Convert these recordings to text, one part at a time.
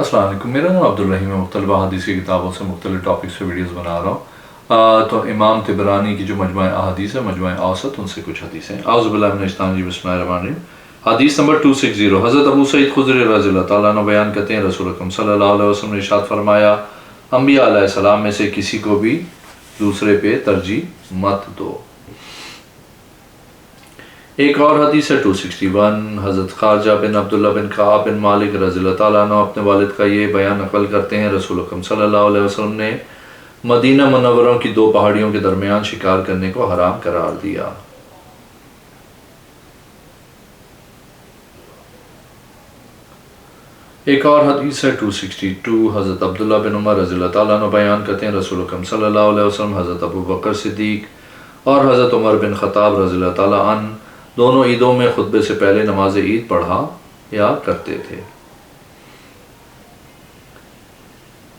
السلام علیکم، میرا نام عبدالرحیم میں مختلف احادیث کی کتابوں سے مختلف ٹاپکس پہ ویڈیوز بنا رہا ہوں۔ تو امام طبرانی کی جو مجموعہ احادیث ہے، مجموعہ اوسط، ان سے کچھ حدیثیں۔ اعوذ باللہ من الشیطان الرجیم، بسم اللہ الرحمن الرحیم۔ حدیث نمبر 260، حضرت ابو سعید خدری رضی اللہ تعالیٰ عنہ بیان کرتے ہیں، رسول اکرم صلی اللہ علیہ وسلم نے ارشاد فرمایا، انبیاء علیہ السلام میں سے کسی کو بھی دوسرے پہ ترجیح مت دو۔ ایک اور حدیث ہے 261، حضرت خارجہ بن عبداللہ بن کعب بن مالک رضی اللہ تعالیٰ عنہ اپنے والد کا یہ بیان نقل کرتے ہیں، رسول اکرم صلی اللہ علیہ وسلم نے مدینہ منورہ کی دو پہاڑیوں کے درمیان شکار کرنے کو حرام قرار دیا۔ ایک اور حدیث ہے 262، حضرت عبداللہ بن عمر رضی اللہ تعالیٰ عنہ بیان کرتے ہیں، رسول اکرم صلی اللہ علیہ وسلم، حضرت ابو بکر صدیق اور حضرت عمر بن خطاب رضی اللہ تعالیٰ عنہ دونوں عیدوں میں خطبے سے پہلے نماز عید پڑھا یا کرتے تھے۔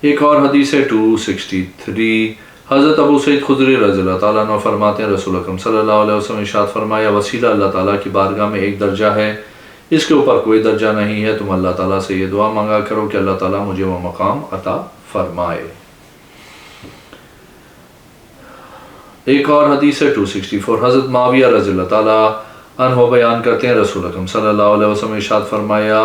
ایک اور حدیث ہے 263، حضرت ابو سعید خدری رضی اللہ تعالیٰ عنہ فرماتے ہیں، رسول اکرم صلی اللہ علیہ وسلم نے ارشاد فرمایا، وسیلہ اللہ تعالیٰ کی بارگاہ میں ایک درجہ ہے، اس کے اوپر کوئی درجہ نہیں ہے، تم اللہ تعالیٰ سے یہ دعا مانگا کرو کہ اللہ تعالیٰ مجھے وہ مقام عطا فرمائے۔ ایک اور حدیث ہے 264، حضرت معاویہ رضی اللہ تعالیٰ عنہ بیان کرتے ہیں، رسول اکرم صلی اللہ علیہ وسلم نے ارشاد فرمایا،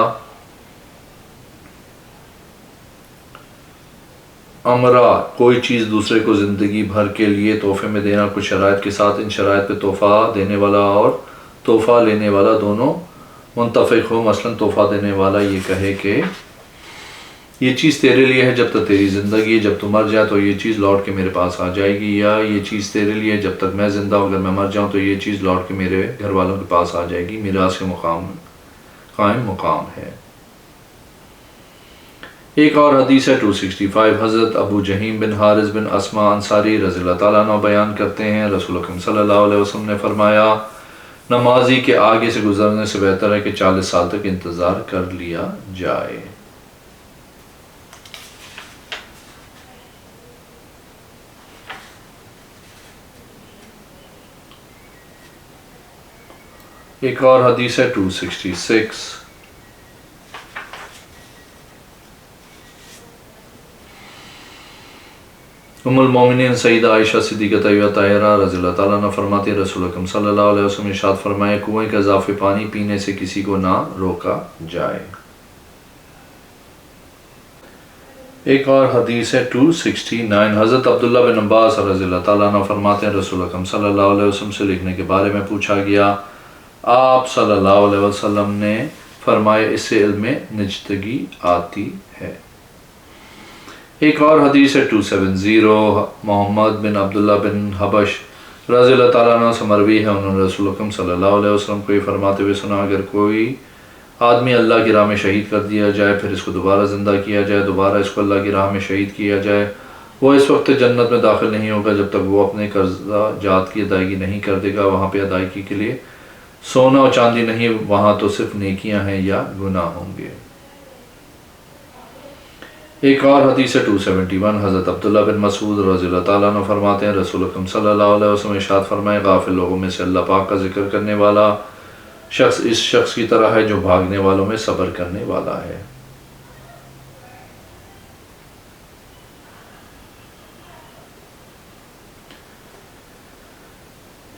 امرا کوئی چیز دوسرے کو زندگی بھر کے لیے تحفے میں دینا کچھ شرائط کے ساتھ، ان شرائط پہ تحفہ دینے والا اور تحفہ لینے والا دونوں منتفق ہو، مثلا تحفہ دینے والا یہ کہے کہ یہ چیز تیرے لیے ہے جب تک تیری زندگی ہے، جب تو مر جائے تو یہ چیز لوٹ کے میرے پاس آ جائے گی، یا یہ چیز تیرے لیے ہے جب تک میں زندہ ہوں، اگر میں مر جاؤں تو یہ چیز لوٹ کے میرے گھر والوں کے پاس آ جائے گی، میراث کے مقام قائم مقام ہے۔ ایک اور حدیث ہے 265، حضرت ابو جہیم بن حارث بن اسما انصاری رضی اللہ تعالیٰ عنہ بیان کرتے ہیں، رسول اکرم صلی اللہ علیہ وسلم نے فرمایا، نمازی کے آگے سے گزرنے سے بہتر ہے کہ 40 سال تک انتظار کر لیا جائے۔ ایک اور حدیث ہے 266، ام المومنین سیدہ عائشہ صدیقہ طاہرہ رضی اللہ تعالیٰ عنہ فرماتی ہے، رسول اکرم صلی اللہ علیہ وسلم نے ارشاد فرمایا، کنویں کا اضافی پانی پینے سے کسی کو نہ روکا جائے۔ ایک اور حدیث ہے 269، حضرت عبداللہ بن عباس رضی اللہ تعالیٰ عنہ فرماتے ہیں، رسول اکرم صلی اللہ علیہ وسلم سے لکھنے کے بارے میں پوچھا گیا، آپ صلی اللہ علیہ وسلم نے فرمایا، اس سے علم نجتگی آتی ہے۔ ایک اور حدیث ہے 270، محمد بن عبداللہ بن حبش رضی اللہ تعالیٰ عنہ سے مروی ہے، انہوں نے رسول اکرم صلی اللہ علیہ وسلم کو یہ فرماتے ہوئے سنا، اگر کوئی آدمی اللہ کی راہ میں شہید کر دیا جائے، پھر اس کو دوبارہ زندہ کیا جائے، دوبارہ اس کو اللہ کی راہ میں شہید کیا جائے، وہ اس وقت جنت میں داخل نہیں ہوگا جب تک وہ اپنے قرضہ جات کی ادائیگی نہیں کر دے گا، وہاں پہ ادائیگی کے لیے سونا اور چاندی نہیں، وہاں تو صرف نیکیاں ہیں یا گناہ ہوں گے۔ ایک اور حدیث ہے 271، حضرت عبداللہ بن مسعود رضی اللہ تعالیٰ عنہ فرماتے ہیں، رسول اکرم صلی اللہ علیہ وسلم نے ارشاد فرمایا، غافل لوگوں میں سے اللہ پاک کا ذکر کرنے والا شخص اس شخص کی طرح ہے جو بھاگنے والوں میں صبر کرنے والا ہے۔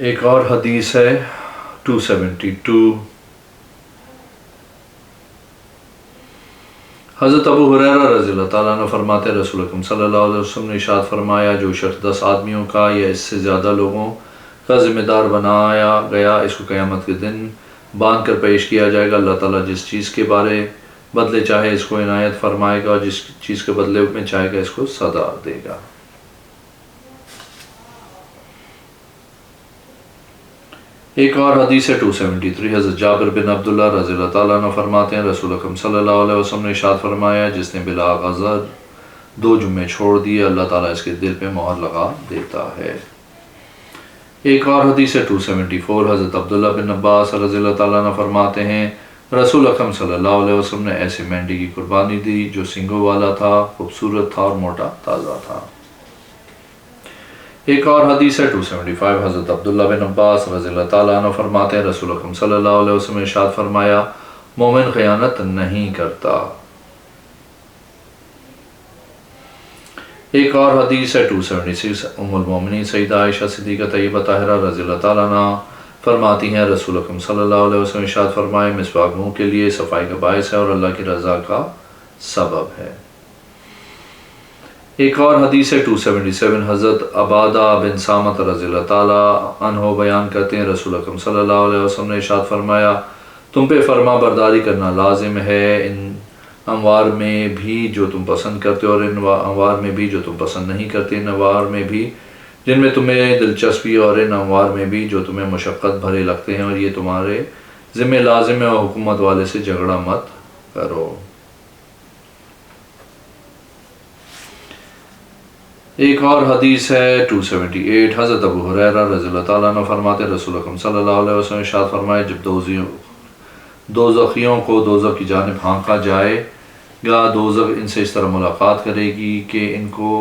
ایک اور حدیث ہے 272، حضرت ابو ہریرہ رضی اللہ تعالیٰ عنہ فرماتے ہیں، رسول اکرم صلی اللہ علیہ وسلم نے ارشاد فرمایا، جو شخص 10 آدمیوں کا یا اس سے زیادہ لوگوں کا ذمہ دار بنایا گیا، اس کو قیامت کے دن باندھ کر پیش کیا جائے گا، اللہ تعالیٰ جس چیز کے بارے بدلے چاہے اس کو عنایت فرمائے گا، اور جس چیز کے بدلے میں چاہے گا اس کو سزا دے گا۔ ایک اور حدیث ہے 273، حضرت جابر بن عبداللہ رضی اللہ تعالیٰ عنہ فرماتے ہیں، رسول اکرم صلی اللہ علیہ وسلم نے ارشاد فرمایا، جس نے بلا غضب 2 جمعے چھوڑ دیے، اللہ تعالیٰ اس کے دل پہ مہر لگا دیتا ہے۔ ایک اور حدیث ہے 274، حضرت عبداللہ بن عباس رضی اللہ تعالیٰ عنہ فرماتے ہیں، رسول اکرم صلی اللہ علیہ وسلم نے ایسی مینڈی کی قربانی دی جو سنگوں والا تھا، خوبصورت تھا اور موٹا تازہ تھا۔ ایک اور حدیث ہے 275، حضرت عبداللہ بن عباس رضی اللہ تعالیٰ عنہ فرماتے ہیں، رسول اکرم صلی اللہ علیہ وسلم نے ارشاد فرمایا، مومن خیانت نہیں کرتا۔ ایک اور حدیث ہے 276 ام المومنین سیدہ عائشہ صدیقہ طیبہ طاہرہ رضی اللہ تعالیٰ عنہ فرماتی ہیں رسول اکرم صلی اللہ علیہ وسلم ارشاد فرمائے مسواک منہ کے لیے صفائی کا باعث ہے اور اللہ کی رضا کا سبب ہے۔ ایک اور حدیث ہے 277 حضرت عبادہ بن سامت رضی اللہ تعالیٰ عنہ بیان کرتے ہیں رسول اکرم صلی اللہ علیہ وسلم نے ارشاد فرمایا تم پہ فرما برداری کرنا لازم ہے ان انوار میں بھی جو تم پسند کرتے ہو اور ان انوار میں بھی جو تم پسند نہیں کرتے، ان انوار میں بھی جن میں تمہیں دلچسپی اور ان انوار میں بھی جو تمہیں مشقت بھرے لگتے ہیں، اور یہ تمہارے ذمہ لازم ہے اور حکومت والے سے جھگڑا مت کرو۔ ایک اور حدیث ہے 278 حضرت ابو ہریرہ رضی اللہ تعالیٰ عنہ فرماتے رسول اکرم صلی اللہ علیہ وسلم ارشاد فرمائے جب دوزخیوں کو دوزخ کی جانب ہانکا جائے گا، دوزخ ان سے اس طرح ملاقات کرے گی کہ ان کو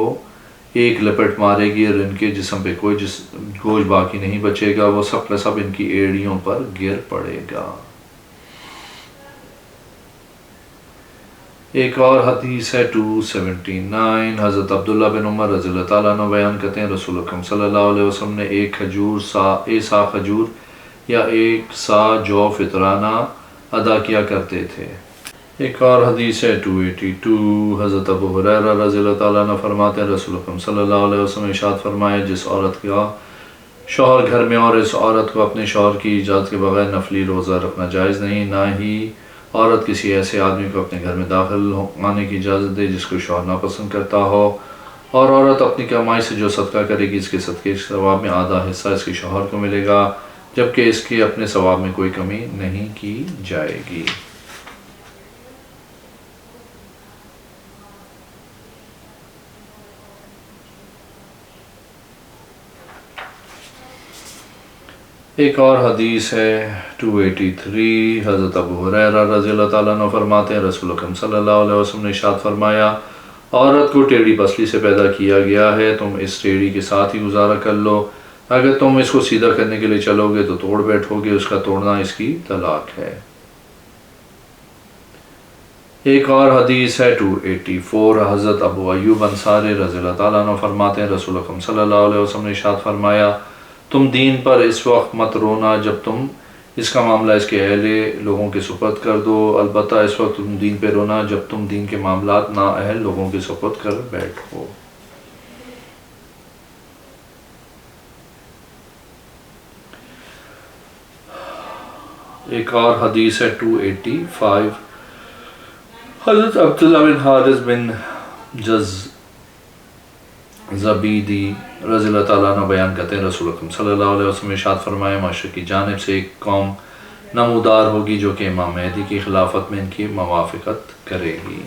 ایک لپٹ مارے گی اور ان کے جسم پہ کوئی گوشت باقی نہیں بچے گا، وہ سب کا سب ان کی ایڑیوں پر گر پڑے گا۔ ایک اور حدیث ہے 279 حضرت عبداللہ بن عمر رضی اللہ تعالیٰ عنہ بیان کرتے ہیں رسول اکرم صلی اللہ علیہ وسلم نے ایک سا کھجور یا ایک سا جو فطرانہ ادا کیا کرتے تھے۔ ایک اور حدیث ہے 282 حضرت ابو ہریرہ رضی اللہ تعالیٰ عنہ فرماتے ہیں رسول اکرم صلی اللہ علیہ وسلم ارشاد فرمائے جس عورت کا شوہر گھر میں اور اس عورت کو اپنے شوہر کی اجازت کے بغیر نفلی روزہ رکھنا جائز نہیں، نہ ہی عورت کسی ایسے آدمی کو اپنے گھر میں داخل آنے کی اجازت دے جس کو شوہر ناپسند کرتا ہو، اور عورت اپنی کمائی سے جو صدقہ کرے گی اس کے صدقے کے ثواب میں آدھا حصہ اس کے شوہر کو ملے گا، جبکہ اس کے اپنے ثواب میں کوئی کمی نہیں کی جائے گی۔ ایک اور حدیث ہے 283 حضرت ابو ہریرہ رضی اللہ تعالیٰ عنہ فرماتے ہیں رسول اکرم صلی اللہ علیہ وسلم نے ارشاد فرمایا عورت کو ٹیڑھی پسلی سے پیدا کیا گیا ہے، تم اس ٹیڑھی کے ساتھ ہی گزارا کر لو، اگر تم اس کو سیدھا کرنے کے لیے چلو گے تو توڑ بیٹھو گے، اس کا توڑنا اس کی طلاق ہے۔ ایک اور حدیث ہے 284 حضرت ابو ایوب انصاری رضی اللہ تعالیٰ عنہ فرماتے ہیں رسول اکرم صلی اللہ علیہ وسلم نے ارشاد فرمایا تم دین پر اس وقت مت رونا جب تم اس کا معاملہ اس کے اہل لوگوں کے سپرد کر دو، البتہ اس وقت تم دین پہ رونا جب تم دین کے معاملات نااہل لوگوں کے سپرد کر بیٹھو۔ ایک اور حدیث ہے 285 حضرت عبداللہ بن حارث بن زبیدی رضی اللہ تعالیٰ عنہ بیان کرتے ہیں رسول اکرم صلی اللہ علیہ وسلم ارشاد فرمایا مشرق کی جانب سے ایک قوم نمودار ہوگی جو کہ امام مہدی کی خلافت میں ان کی موافقت کرے گی۔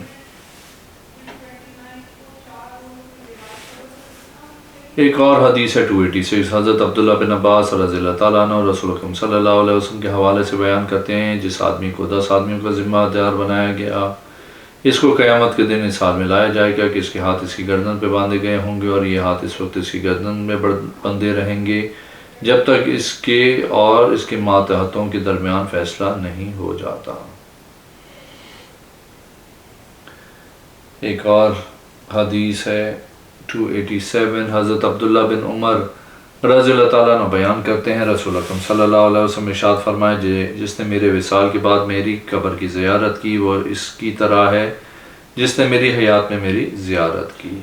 ایک اور حدیث ہے 286 حضرت عبداللہ بن عباس رضی اللہ تعالیٰ عنہ رسول اکرم صلی اللہ علیہ وسلم کے حوالے سے بیان کرتے ہیں جس آدمی کو 10 آدمیوں کا ذمہ دار بنایا گیا اس کو قیامت کے دن اس حال میں لایا جائے گا کہ اس کے ہاتھ اس کی گردن پہ باندھے گئے ہوں گے اور یہ ہاتھ اس وقت اس کی گردن میں بندھے رہیں گے جب تک اس کے اور اس کے ماتحتوں کے درمیان فیصلہ نہیں ہو جاتا۔ ایک اور حدیث ہے 287 حضرت عبداللہ بن عمر رضی اللہ تعالیٰ عنہ بیان کرتے ہیں رسول اکرم صلی اللہ علیہ وسلم ارشاد فرمائے جس نے میرے وصال کے بعد میری قبر کی زیارت کی وہ اس کی طرح ہے جس نے میری حیات میں میری زیارت کی۔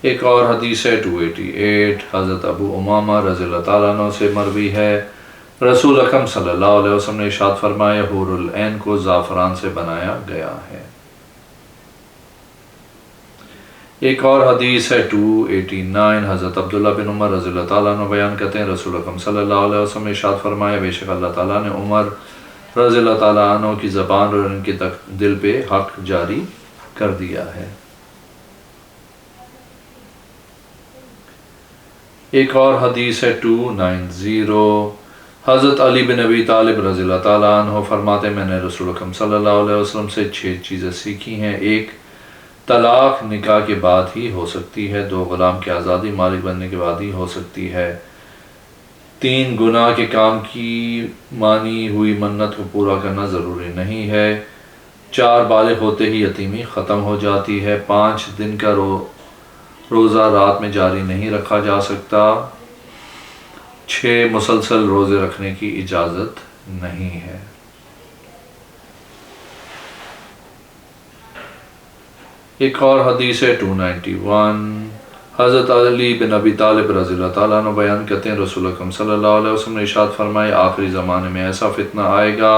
ایک اور حدیث ہے 288 حضرت ابو امامہ رضی اللہ تعالیٰ عنہ سے مروی ہے رسول اکرم صلی اللہ علیہ وسلم نے ارشاد فرمایا حور العین کو زعفران سے بنایا گیا ہے۔ ایک اور حدیث ہے 289 حضرت عبداللہ بن عمر رضی اللہ تعالیٰ عنہ بیان کرتے ہیں رسول اکرم صلی اللہ علیہ وسلم نے ارشاد فرمایا بے شک اللہ تعالیٰ نے عمر رضی اللہ تعالیٰ عنہ کی زبان اور ان کے دل پہ حق جاری کر دیا ہے۔ ایک اور حدیث ہے 290 حضرت علی بن ابی طالب رضی اللہ تعالیٰ عنہ فرماتے میں نے رسول اکرم صلی اللہ علیہ وسلم سے 6 چیزیں سیکھی ہیں۔ ایک طلاق نکاح کے بعد ہی ہو سکتی ہے، 2 غلام کی آزادی مالک بننے کے بعد ہی ہو سکتی ہے، 3 گناہ کے کام کی مانی ہوئی منت کو پورا کرنا ضروری نہیں ہے، 4 بالغ ہوتے ہی یتیمی ختم ہو جاتی ہے، 5 دن کا روزہ رات میں جاری نہیں رکھا جا سکتا، 6 مسلسل روزے رکھنے کی اجازت نہیں ہے۔ ایک اور حدیث ہے 291، حضرت علی بن ابی طالب رضی اللہ تعالیٰ عنہ بیان کرتے ہیں رسول اکرم صلی اللہ علیہ وسلم نے ارشاد فرمایا آخری زمانے میں ایسا فتنہ آئے گا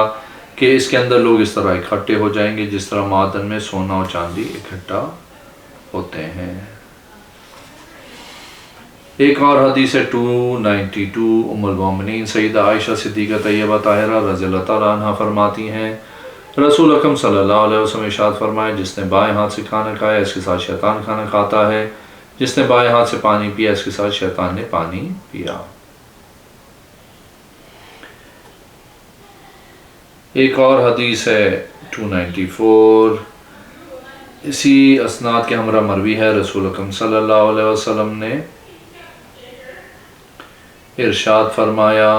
کہ اس کے اندر لوگ اس طرح اکٹھے ہو جائیں گے جس طرح معدن میں سونا اور چاندی اکٹھا ہوتے ہیں۔ ایک اور حدیث ہے 292، ام المومنین سیدہ عائشہ صدیقہ طیبہ طاہرہ رضی اللہ تعالیٰ عنہ فرماتی ہیں رسول اکرم صلی اللہ علیہ وسلم نے ارشاد فرمایا جس نے بائیں ہاتھ سے کھانا کھایا اس کے ساتھ شیطان کھانا کھاتا ہے، جس نے بائیں ہاتھ سے پانی پیا اس کے ساتھ شیطان نے پانی پیا۔ ایک اور حدیث ہے 294، اسی اسناد کے ہمراہ مروی ہے رسول اکرم صلی اللہ علیہ وسلم نے ارشاد فرمایا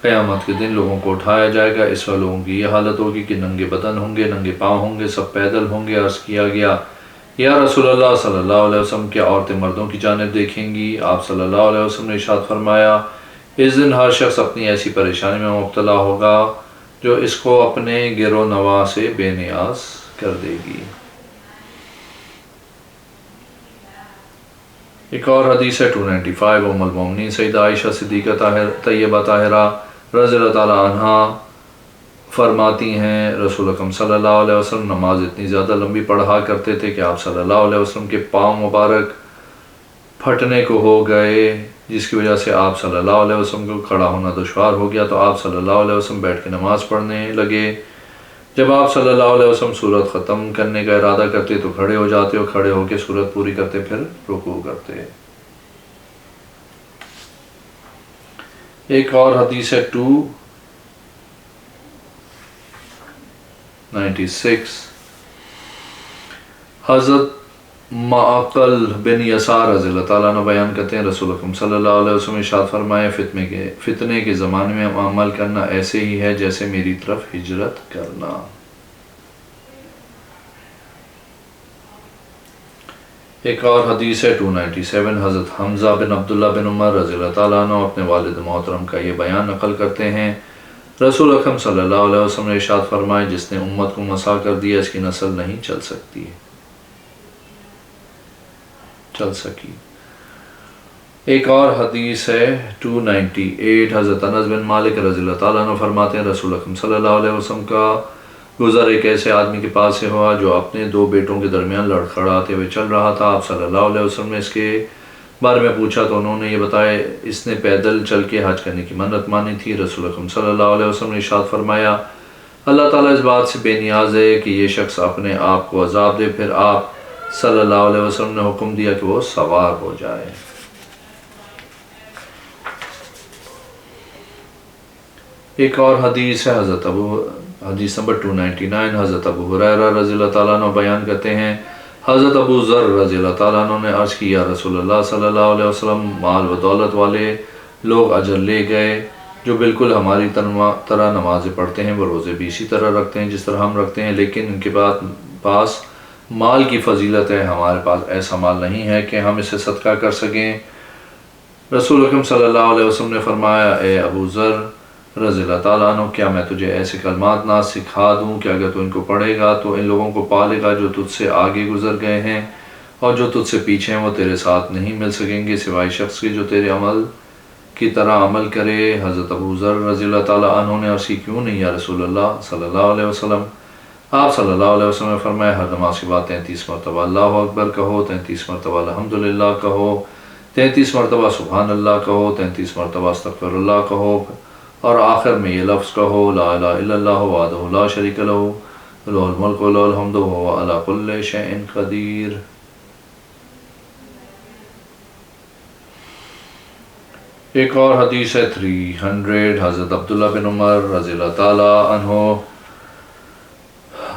قیامت کے دن لوگوں کو اٹھایا جائے گا، اس وقت لوگوں کی یہ حالت ہوگی کہ ننگے بدن ہوں گے، ننگے پاؤں ہوں گے، سب پیدل ہوں گے۔ عرض کیا گیا یا رسول اللہ صلی اللہ علیہ وسلم کیا عورتیں مردوں کی جانب دیکھیں گی؟ آپ صلی اللہ علیہ وسلم نے ارشاد فرمایا اس دن ہر شخص اپنی ایسی پریشانی میں مبتلا ہوگا جو اس کو اپنے گرو نواح سے بے نیاز کر دے گی۔ ایک اور حدیث ہے 295، ام المومنین سیدہ عائشہ صدیقہ طیبہ طاہرہ رضی اللہ تعالیٰ عنہ فرماتی ہیں رسول اکرم صلی اللہ علیہ وسلم نماز اتنی زیادہ لمبی پڑھا کرتے تھے کہ آپ صلی اللہ علیہ وسلم کے پاؤں مبارک پھٹنے کو ہو گئے، جس کی وجہ سے آپ صلی اللہ علیہ وسلم کو کھڑا ہونا دشوار ہو گیا، تو آپ صلی اللہ علیہ وسلم بیٹھ کے نماز پڑھنے لگے۔ جب آپ صلی اللہ علیہ وسلم سورت ختم کرنے کا ارادہ کرتے تو کھڑے ہو جاتے اور کھڑے ہو کے سورت پوری کرتے پھر رکوع کرتے۔ ایک اور حدیث ہے 296، حضرت معقل بن یسار رضی اللہ تعالیٰ عنہ بیان کرتے ہیں رسول اکرم صلی اللہ علیہ وسلم نے ارشاد فرمایا فتنے کے زمانے میں عمل کرنا ایسے ہی ہے جیسے میری طرف ہجرت کرنا۔ ایک اور حدیث ہے 297، حضرت حمزہ بن عبداللہ بن عمر رضی اللہ تعالیٰ عنہ اپنے والد محترم کا یہ بیان نقل کرتے ہیں رسول اکرم صلی اللہ علیہ وسلم نے ارشاد فرمایا جس نے امت کو مسا کر دیا اس کی نسل نہیں چل سکی۔ ایک اور حدیث ہے 298، حضرت انس بن مالک رضی اللہ تعالیٰ عنہ فرماتے ہیں رسول اکرم صلی اللہ علیہ وسلم کا گزر ایک ایسے آدمی کے پاس سے ہوا جو اپنے 2 بیٹوں کے درمیان لڑکھڑاتے ہوئے چل رہا تھا۔ آپ صلی اللہ علیہ وسلم نے اس کے بارے میں پوچھا تو انہوں نے یہ بتایا اس نے پیدل چل کے حج کرنے کی منت مانی تھی۔ رسول اکرم صلی اللہ علیہ وسلم نے ارشاد فرمایا اللہ تعالیٰ اس بات سے بے نیاز ہے کہ یہ شخص اپنے آپ کو عذاب دے، پھر آپ صلی اللہ علیہ وسلم نے حکم دیا کہ وہ سوار ہو جائے۔ ایک اور حدیث ہے حدیث نمبر 299، حضرت ابو ہریرہ رضی اللہ تعالیٰ عنہ بیان کرتے ہیں حضرت ابو ذر رضی اللہ تعالیٰ عنہ نے عرض کی یا رسول اللہ صلی اللہ علیہ وسلم مال و دولت والے لوگ اجر لے گئے جو بالکل ہماری طرح نمازیں پڑھتے ہیں، وہ روزے بھی اسی طرح رکھتے ہیں جس طرح ہم رکھتے ہیں، لیکن ان کے پاس مال کی فضیلت ہے، ہمارے پاس ایسا مال نہیں ہے کہ ہم اسے صدقہ کر سکیں۔ رسول اکرم صلی اللہ علیہ وسلم نے فرمایا اے ابو ذر رضی اللہ تعالیٰ عنہ کیا میں تجھے ایسے کلمات نہ سکھا دوں کہ اگر تو ان کو پڑھے گا تو ان لوگوں کو پالے گا جو تجھ سے آگے گزر گئے ہیں اور جو تجھ سے پیچھے ہیں وہ تیرے ساتھ نہیں مل سکیں گے سوائے شخص کے جو تیرے عمل کی طرح عمل کرے۔ حضرت ابو ذر رضی اللہ تعالیٰ عنہ نے عرض کی کیوں نہیں یا رسول اللہ صلی اللہ علیہ وسلم؟ آپ صلی اللہ علیہ وسلم نے فرمایا ہر نماز کے بعد 33 مرتبہ اللہ اکبر کہو، 33 مرتبہ الحمدللہ کہو، 33 مرتبہ سبحان اللہ کہو، 33 مرتبہ استغفر اللہ کہو، اور آخر میں یہ لفظ کہو لا الہ الا اللہ وحدہ لا شریک لہ لہ الملک و لہ الحمد وہو علی کل شیء قدیر۔ ایک اور حدیث ہے 300، حضرت عبداللہ بن عمر رضی اللہ تعالیٰ عنہ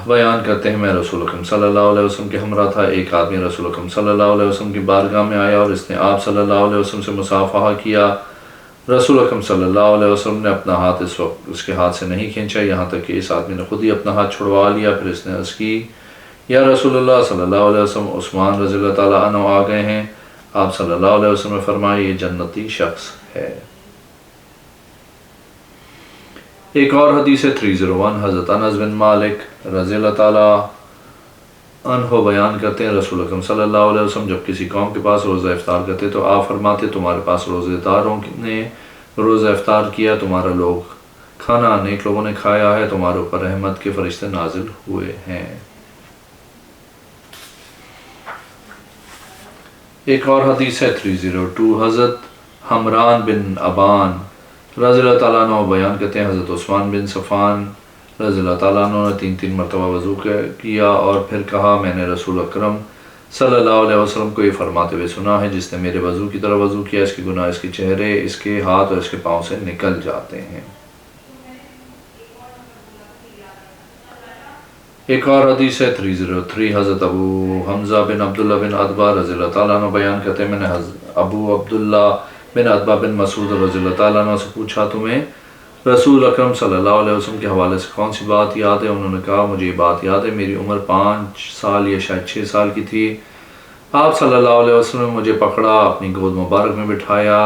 بیان کرتے ہیں میں رسول اکرم صلی اللہ علیہ وسلم کے ہمراہ تھا، ایک آدمی رسول اکرم صلی اللہ علیہ وسلم کی بارگاہ میں آیا اور اس نے آپ صلی اللہ علیہ وسلم سے مصافحہ کیا۔ رسول اکرم صلی اللہ علیہ وسلم نے اپنا ہاتھ اس وقت اس کے ہاتھ سے نہیں کھینچا یہاں تک کہ اس آدمی نے خود ہی اپنا ہاتھ چھڑوا لیا. پھر اس نے عرض کی یا رسول اللہ صلی اللہ علیہ وسلم عثمان رضی اللہ تعالیٰ عنہ آ گئے ہیں. آپ صلی اللہ علیہ وسلم نے فرمایا یہ جنتی شخص ہے. ایک اور حدیث 301 حضرت انس بن مالک رضی اللہ تعالیٰ عنہ بیان کرتے ہیں رسول اکرم صلی اللہ علیہ وسلم جب کسی قوم کے پاس روزہ افطار کرتے تو آپ فرماتے تمہارے پاس روزہ داروں نے روزہ افطار کیا, تمہارا لوگ کھانا نیک لوگوں نے کھایا ہے, تمہارے اوپر رحمت کے فرشتے نازل ہوئے ہیں. ایک اور حدیث ہے 302 حضرت حمران بن ابان رضی اللہ تعالیٰ عنہ بیان کرتے ہیں حضرت عثمان بن صفان رضی اللہ تعالیٰ عنہ نے 3 مرتبہ وضو کیا اور پھر کہا میں نے رسول اکرم صلی اللہ علیہ وسلم کو یہ فرماتے ہوئے سنا ہے جس نے میرے وضو کی طرح وضو کیا اس کے گناہ اس کے چہرے اس کے ہاتھ اور اس کے پاؤں سے نکل جاتے ہیں. ایک اور حدیث ہے 303 حضرت ابو حمزہ بن عبداللہ بن عتبہ رضی اللہ تعالیٰ عنہ بیان کرتے ہیں میں نے ابو عبداللہ بن عتبہ بن مسعود رضی اللہ تعالیٰ عنہ سے پوچھا تمہیں رسول اکرم صلی اللہ علیہ وسلم کے حوالے سے کون سی بات یاد ہے؟ انہوں نے کہا مجھے یہ بات یاد ہے میری عمر 5 سال یا شاید 6 سال کی تھی. آپ صلی اللہ علیہ وسلم نے مجھے پکڑا, اپنی گود مبارک میں بٹھایا,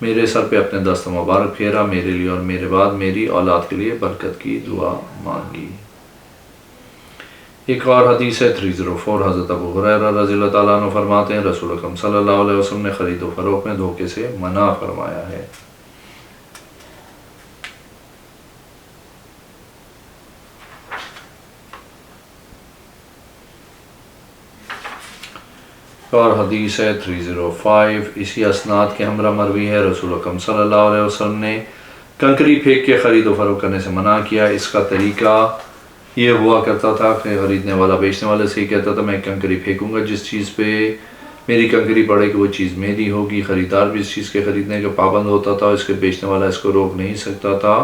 میرے سر پہ اپنے دست مبارک پھیرا, میرے لیے اور میرے بعد میری اولاد کے لیے برکت کی دعا مانگی. ایک اور حدیث ہے 304 حضرت ابو ہریرہ رضی اللہ تعالیٰ عنہ فرماتے ہیں رسول اکرم صلی اللہ علیہ وسلم نے خرید و فروخت میں دھوکے سے منع فرمایا ہے. اور حدیث ہے 305 اسی اسناد کے ہمراہ مروی ہے رسول اکرم صلی اللہ علیہ وسلم نے کنکری پھینک کے خرید و فروخت کرنے سے منع کیا. اس کا طریقہ یہ ہوا کرتا تھا کہ خریدنے والا بیچنے والے سے ہی کہتا تھا میں کنکری پھینکوں گا جس چیز پہ میری کنکری پڑے گی وہ چیز میری ہوگی. خریدار بھی اس چیز کے خریدنے کا پابند ہوتا تھا, اس کے بیچنے والا اس کو روک نہیں سکتا تھا.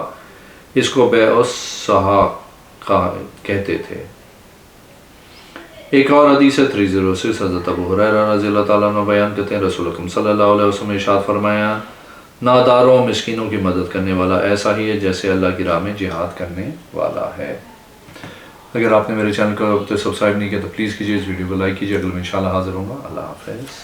اس کو بیع الصحا کہتے تھے. ایک اور حدیث ہے 306 حضرت ابو ہریرہ رضی اللہ تعالیٰ عنہ بیان کرتے ہیں رسول اکرم صلی اللہ علیہ وسلم نے ارشاد فرمایا ناداروں مسکینوں کی مدد کرنے والا ایسا ہی ہے جیسے اللہ کی راہ میں جہاد کرنے والا ہے. اگر آپ نے میرے چینل کو اب تک سبسکرائب نہیں کیا تو پلیز کیجیے, اس ویڈیو کو لائک کیجیے. اگلے میں انشاءاللہ حاضر ہوں گا. اللہ حافظ.